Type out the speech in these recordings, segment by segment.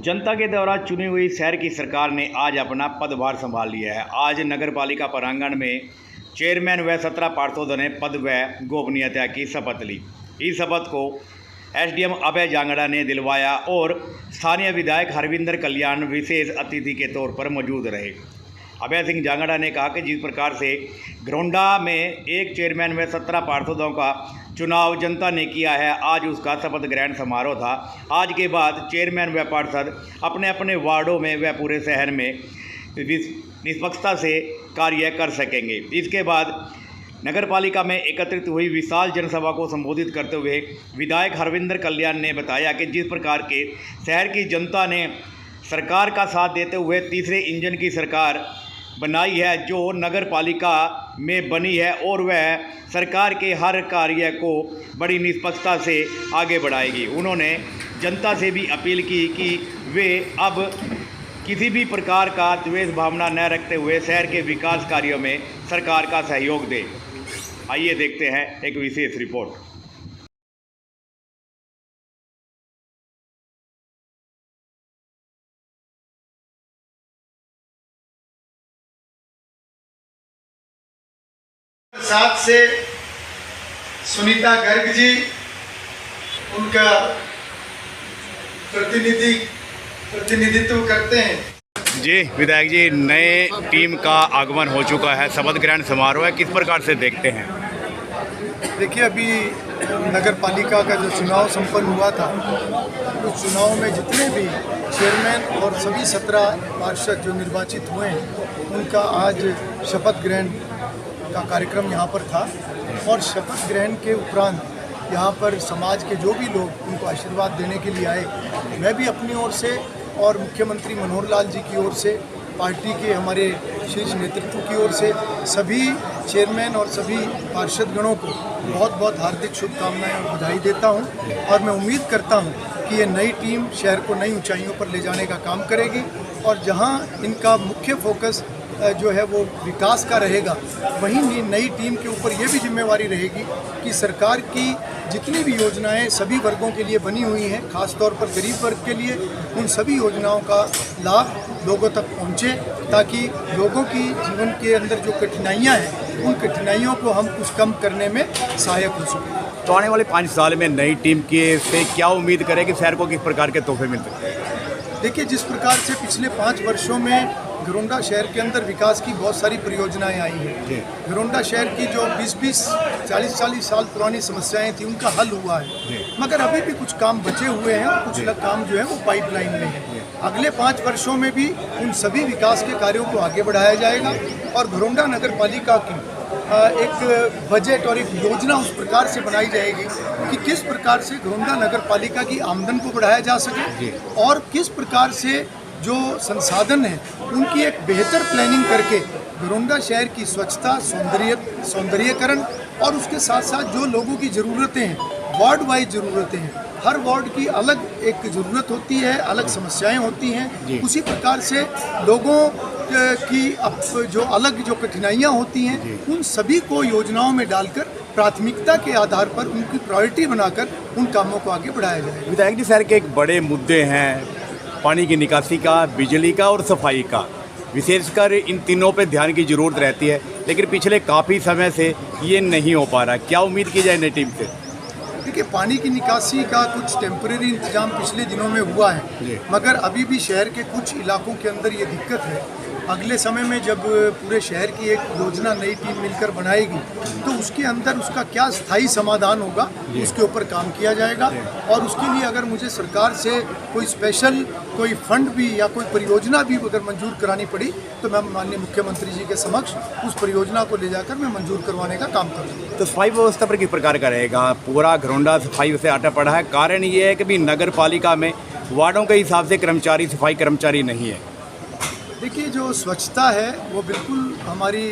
जनता के द्वारा चुनी हुई शहर की सरकार ने आज अपना पदभार संभाल लिया है। आज नगर पालिका प्रांगण में चेयरमैन व 17 पार्षदों ने पद व गोपनीयता की शपथ ली। इस शपथ को एसडीएम अभय जांगड़ा ने दिलवाया और स्थानीय विधायक हरविंदर कल्याण विशेष अतिथि के तौर पर मौजूद रहे। अभय सिंह जांगड़ा ने कहा कि जिस प्रकार से घरोंडा में एक चेयरमैन व 17 पार्षदों का चुनाव जनता ने किया है, आज उसका शपथ ग्रहण समारोह था। आज के बाद चेयरमैन व पार्षद अपने अपने वार्डों में व पूरे शहर में निष्पक्षता से कार्य कर सकेंगे। इसके बाद नगरपालिका में एकत्रित हुई विशाल जनसभा को संबोधित करते हुए विधायक हरविंदर कल्याण ने बताया कि जिस प्रकार के शहर की जनता ने सरकार का साथ देते हुए तीसरे इंजन की सरकार बनाई है जो नगर पालिका में बनी है, और वह सरकार के हर कार्य को बड़ी निष्पक्षता से आगे बढ़ाएगी। उन्होंने जनता से भी अपील की कि वे अब किसी भी प्रकार का द्वेष भावना न रखते हुए शहर के विकास कार्यों में सरकार का सहयोग दें। आइए देखते हैं एक विशेष रिपोर्ट। साथ से सुनीता गर्ग जी, उनका प्रतिनिधित्व करते हैं। जी विधायक जी, नए टीम का आगमन हो चुका है, शपथ ग्रहण समारोह है, किस प्रकार से देखते हैं? देखिए, अभी नगर पालिका का जो चुनाव संपन्न हुआ था, उस चुनाव में जितने भी चेयरमैन और सभी 17 पार्षद जो निर्वाचित हुए हैं, उनका आज शपथ ग्रहण का कार्यक्रम यहाँ पर था। और शपथ ग्रहण के उपरांत यहाँ पर समाज के जो भी लोग उनको आशीर्वाद देने के लिए आए, मैं भी अपनी ओर से और मुख्यमंत्री मनोहर लाल जी की ओर से, पार्टी के हमारे शीर्ष नेतृत्व की ओर से सभी चेयरमैन और सभी पार्षदगणों को बहुत बहुत हार्दिक शुभकामनाएं और बधाई देता हूं। और मैं उम्मीद करता हूं कि ये नई टीम शहर को नई ऊंचाइयों पर ले जाने का काम करेगी, और जहां इनका मुख्य फोकस जो है वो विकास का रहेगा, वहीं नई टीम के ऊपर ये भी जिम्मेवारी रहेगी कि सरकार की जितनी भी योजनाएं सभी वर्गों के लिए बनी हुई हैं, खासतौर पर गरीब वर्ग के लिए, उन सभी योजनाओं का लाभ लोगों तक पहुंचे, ताकि लोगों की जीवन के अंदर जो कठिनाइयां हैं, उन कठिनाइयों को हम कुछ कम करने में सहायक हो सकें। तो आने वाले 5 साल में नई टीम के से क्या उम्मीद करें कि शहर को किस प्रकार के तोहफे मिल सकते हैं? देखिए, जिस प्रकार से पिछले 5 वर्षों में घरोंडा शहर के अंदर विकास की बहुत सारी परियोजनाएं आई हैं। घरोंडा शहर की जो 20-20, 40-40 साल पुरानी समस्याएं थी, उनका हल हुआ है, मगर अभी भी कुछ काम बचे हुए हैं और कुछ काम जो है वो पाइपलाइन में है। अगले 5 वर्षों में भी उन सभी विकास के कार्यों को आगे बढ़ाया जाएगा, और घरोंडा नगर पालिका की एक बजट और एक योजना उस प्रकार से बनाई जाएगी कि किस प्रकार से घरोंडा नगर पालिका की आमदन को बढ़ाया जा सके, और किस प्रकार से जो संसाधन हैं उनकी एक बेहतर प्लानिंग करके घरोंडा शहर की स्वच्छता, सौंदर्यीकरण, और उसके साथ साथ जो लोगों की ज़रूरतें हैं, वार्ड वाइज ज़रूरतें हैं, हर वार्ड की अलग एक ज़रूरत होती है, अलग समस्याएं होती हैं, उसी प्रकार से लोगों की अब जो अलग जो कठिनाइयां होती हैं, उन सभी को योजनाओं में डालकर प्राथमिकता के आधार पर उनकी प्रायोरिटी बनाकर उन कामों को आगे बढ़ाया जाए। विधायक जी, शहर के एक बड़े मुद्दे हैं पानी की निकासी का, बिजली का और सफाई का। विशेषकर इन तीनों पे ध्यान की ज़रूरत रहती है, लेकिन पिछले काफ़ी समय से ये नहीं हो पा रहा। क्या उम्मीद की जाए नई टीम से? देखिए, पानी की निकासी का कुछ टेम्परेरी इंतजाम पिछले दिनों में हुआ है, मगर अभी भी शहर के कुछ इलाकों के अंदर ये दिक्कत है। अगले समय में जब पूरे शहर की एक योजना नई टीम मिलकर बनाएगी, तो उसके अंदर उसका क्या स्थायी समाधान होगा, उसके ऊपर काम किया जाएगा। और उसके लिए अगर मुझे सरकार से कोई स्पेशल कोई फंड भी या कोई परियोजना भी अगर मंजूर करानी पड़ी, तो मैं माननीय मुख्यमंत्री जी के समक्ष उस परियोजना को ले जाकर मैं मंजूर करवाने का काम करूँगा। तो सफाई व्यवस्था पर किस प्रकार का रहेगा? पूरा घरोंडा सफाई से आटा पड़ा है। कारण ये है कि भी नगर पालिका में वार्डों के हिसाब से कर्मचारी, सफाई कर्मचारी नहीं है। देखिए, जो स्वच्छता है वो बिल्कुल हमारी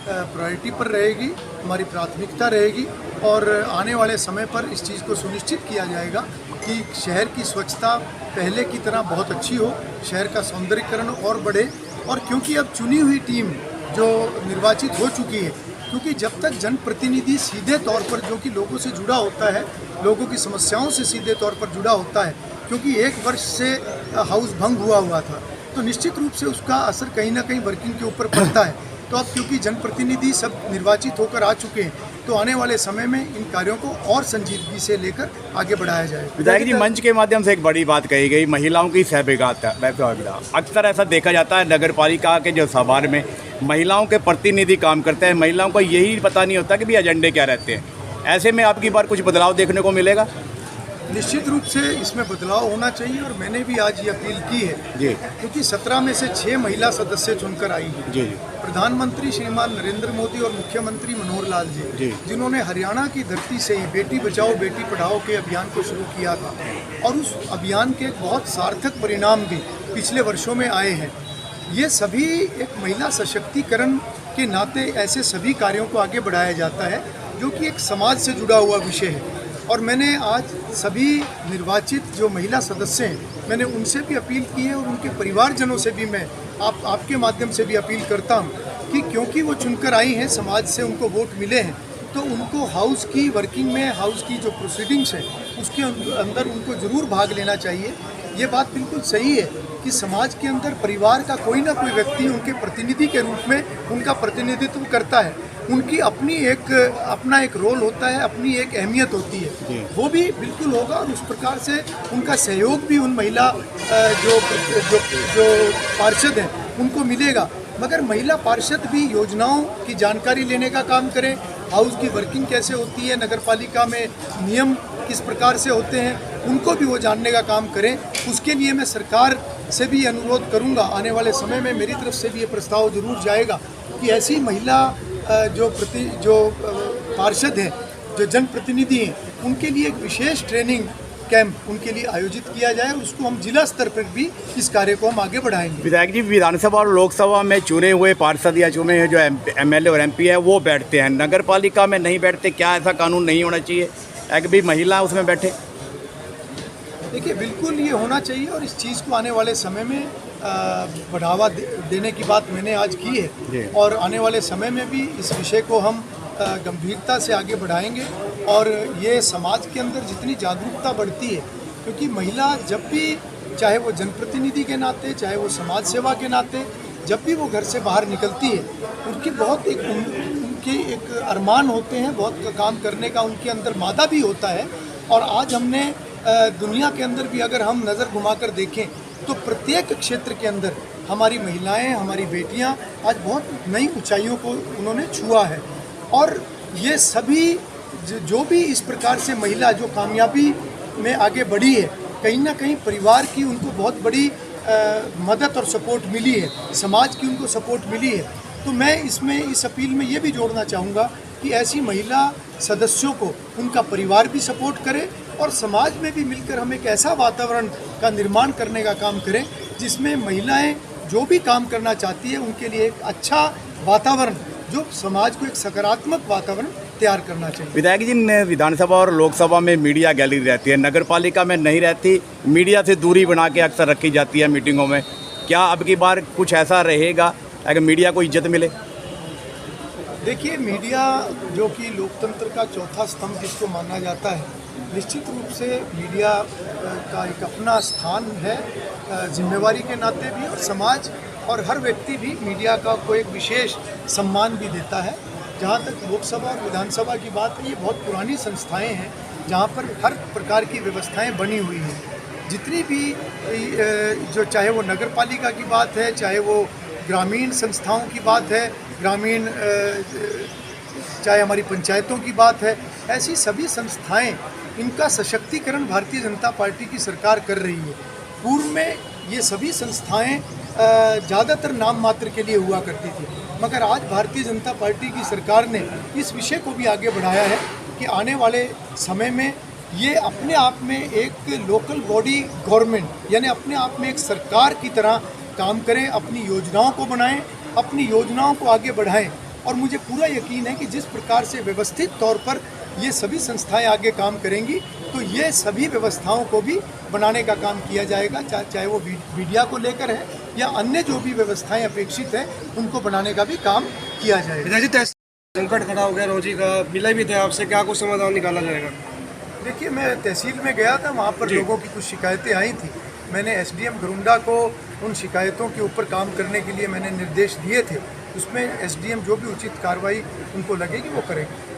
प्रायोरिटी पर रहेगी, हमारी प्राथमिकता रहेगी, और आने वाले समय पर इस चीज़ को सुनिश्चित किया जाएगा कि शहर की स्वच्छता पहले की तरह बहुत अच्छी हो, शहर का सौंदर्यीकरण और बढ़े। और क्योंकि अब चुनी हुई टीम जो निर्वाचित हो चुकी है, क्योंकि जब तक जनप्रतिनिधि सीधे तौर पर जो कि लोगों से जुड़ा होता है, लोगों की समस्याओं से सीधे तौर पर जुड़ा होता है, क्योंकि 1 वर्ष से हाउस भंग हुआ था, तो निश्चित रूप से उसका असर कहीं ना कहीं वर्किंग के ऊपर पड़ता है। तो अब क्योंकि जनप्रतिनिधि सब निर्वाचित होकर आ चुके हैं, तो आने वाले समय में इन कार्यों को और संजीदगी से लेकर आगे बढ़ाया जाए। विधायक जी, मंच के माध्यम से एक बड़ी बात कही गई, महिलाओं की सहभागिता। अक्सर ऐसा देखा जाता है नगर पालिका के जो सभा में महिलाओं के प्रतिनिधि काम करते हैं, महिलाओं को यही पता नहीं होता कि भी एजेंडे क्या रहते हैं। ऐसे में आपकी बार कुछ बदलाव देखने को मिलेगा? निश्चित रूप से इसमें बदलाव होना चाहिए और मैंने भी आज ये अपील की है जी, क्योंकि 17 में से 6 महिला सदस्य चुनकर आई हैं। जी, प्रधानमंत्री श्रीमान नरेंद्र मोदी और मुख्यमंत्री मनोहर लाल जी, जिन्होंने हरियाणा की धरती से ही बेटी बचाओ बेटी पढ़ाओ के अभियान को शुरू किया था और उस अभियान के बहुत सार्थक परिणाम भी पिछले वर्षों में आए हैं। ये सभी एक महिला सशक्तिकरण के नाते ऐसे सभी कार्यों को आगे बढ़ाया जाता है जो कि एक समाज से जुड़ा हुआ विषय है। और मैंने आज सभी निर्वाचित जो महिला सदस्य हैं, मैंने उनसे भी अपील की है और उनके परिवारजनों से भी मैं आपके माध्यम से भी अपील करता हूं कि क्योंकि वो चुनकर आई हैं, समाज से उनको वोट मिले हैं, तो उनको हाउस की वर्किंग में, हाउस की जो प्रोसीडिंग्स है उसके अंदर उनको ज़रूर भाग लेना चाहिए। ये बात बिल्कुल सही है कि समाज के अंदर परिवार का कोई ना कोई व्यक्ति उनके प्रतिनिधि के रूप में उनका प्रतिनिधित्व करता है। उनकी अपना एक रोल होता है, अपनी एक अहमियत होती है, वो भी बिल्कुल होगा और उस प्रकार से उनका सहयोग भी उन महिला जो पार्षद हैं उनको मिलेगा। मगर महिला पार्षद भी योजनाओं की जानकारी लेने का काम करें, हाउस की वर्किंग कैसे होती है, नगर पालिका में नियम किस प्रकार से होते हैं, उनको भी वो जानने का काम करें। उसके लिए मैं सरकार से भी अनुरोध करूंगा, आने वाले समय में मेरी तरफ से भी ये प्रस्ताव जरूर जाएगा कि ऐसी महिला जो पार्षद हैं, जो जनप्रतिनिधि हैं, उनके लिए एक विशेष ट्रेनिंग कैंप उनके लिए आयोजित किया जाए और उसको हम जिला स्तर पर भी इस कार्य को हम आगे बढ़ाएंगे। विधायक जी, विधानसभा और लोकसभा में चुने हुए पार्षद या चुने हुए जो एमएलए और एमपी है वो बैठते हैं, नगर पालिका में नहीं बैठते। क्या ऐसा कानून नहीं होना चाहिए कि भी महिला उसमें बैठे? देखिए, बिल्कुल ये होना चाहिए और इस चीज़ को आने वाले समय में बढ़ावा देने की बात मैंने आज की है और आने वाले समय में भी इस विषय को हम गंभीरता से आगे बढ़ाएंगे। और ये समाज के अंदर जितनी जागरूकता बढ़ती है, क्योंकि महिला जब भी, चाहे वो जनप्रतिनिधि के नाते, चाहे वो समाज सेवा के नाते, जब भी वो घर से बाहर निकलती है, उनकी बहुत उनके एक अरमान होते हैं, बहुत काम करने का उनके अंदर मादा भी होता है। और आज हमने दुनिया के अंदर भी अगर हम नज़र घुमाकर देखें तो प्रत्येक क्षेत्र के अंदर हमारी महिलाएं, हमारी बेटियां आज बहुत नई ऊंचाइयों को उन्होंने छुआ है। और ये सभी जो भी इस प्रकार से महिला जो कामयाबी में आगे बढ़ी है, कहीं ना कहीं परिवार की उनको बहुत बड़ी मदद और सपोर्ट मिली है, समाज की उनको सपोर्ट मिली है। तो मैं इसमें इस अपील में ये भी जोड़ना चाहूँगा कि ऐसी महिला सदस्यों को उनका परिवार भी सपोर्ट करे और समाज में भी मिलकर हम एक ऐसा वातावरण का निर्माण करने का काम करें जिसमें महिलाएं जो भी काम करना चाहती है उनके लिए एक अच्छा वातावरण, जो समाज को एक सकारात्मक वातावरण तैयार करना चाहिए। विधायक जी, विधानसभा और लोकसभा में मीडिया गैलरी रहती है, नगर पालिका में नहीं रहती, मीडिया से दूरी बना के अक्सर रखी जाती है मीटिंगों में। क्या अब की बार कुछ ऐसा रहेगा अगर मीडिया को इज्जत मिले? देखिए, मीडिया जो कि लोकतंत्र का चौथा स्तंभ जिसको माना जाता है, निश्चित रूप से मीडिया का एक अपना स्थान है, जिम्मेवारी के नाते भी, और समाज और हर व्यक्ति भी मीडिया का को एक विशेष सम्मान भी देता है। जहाँ तक लोकसभा और विधानसभा की बात है, ये बहुत पुरानी संस्थाएं हैं जहाँ पर हर प्रकार की व्यवस्थाएं बनी हुई हैं। जितनी भी जो, चाहे वो नगर पालिका की बात है, चाहे वो ग्रामीण संस्थाओं की बात है, ग्रामीण चाहे हमारी पंचायतों की बात है, ऐसी सभी संस्थाएं, इनका सशक्तिकरण भारतीय जनता पार्टी की सरकार कर रही है। पूर्व में ये सभी संस्थाएं ज़्यादातर नाम मात्र के लिए हुआ करती थी, मगर आज भारतीय जनता पार्टी की सरकार ने इस विषय को भी आगे बढ़ाया है कि आने वाले समय में ये अपने आप में एक लोकल बॉडी गवर्नमेंट, यानी अपने आप में एक सरकार की तरह काम करें, अपनी योजनाओं को बनाएं, अपनी योजनाओं को आगे बढ़ाएं। और मुझे पूरा यकीन है कि जिस प्रकार से व्यवस्थित तौर पर ये सभी संस्थाएं आगे काम करेंगी, तो ये सभी व्यवस्थाओं को भी बनाने का काम किया जाएगा, चाहे वो मीडिया को लेकर है या अन्य जो भी व्यवस्थाएं अपेक्षित हैं, उनको बनाने का भी काम किया जाएगा। संकट खड़ा हो गया, रोजी का मिला भी था, आपसे क्या कुछ समाधान निकाला जाएगा? देखिए, मैं तहसील में गया था, वहाँ पर लोगों की कुछ शिकायतें आई थी। मैंने एसडीएम घरुंडा को उन शिकायतों के ऊपर काम करने के लिए मैंने निर्देश दिए थे, उसमें एसडीएम जो भी उचित कार्रवाई उनको लगेगी वो करेंगे।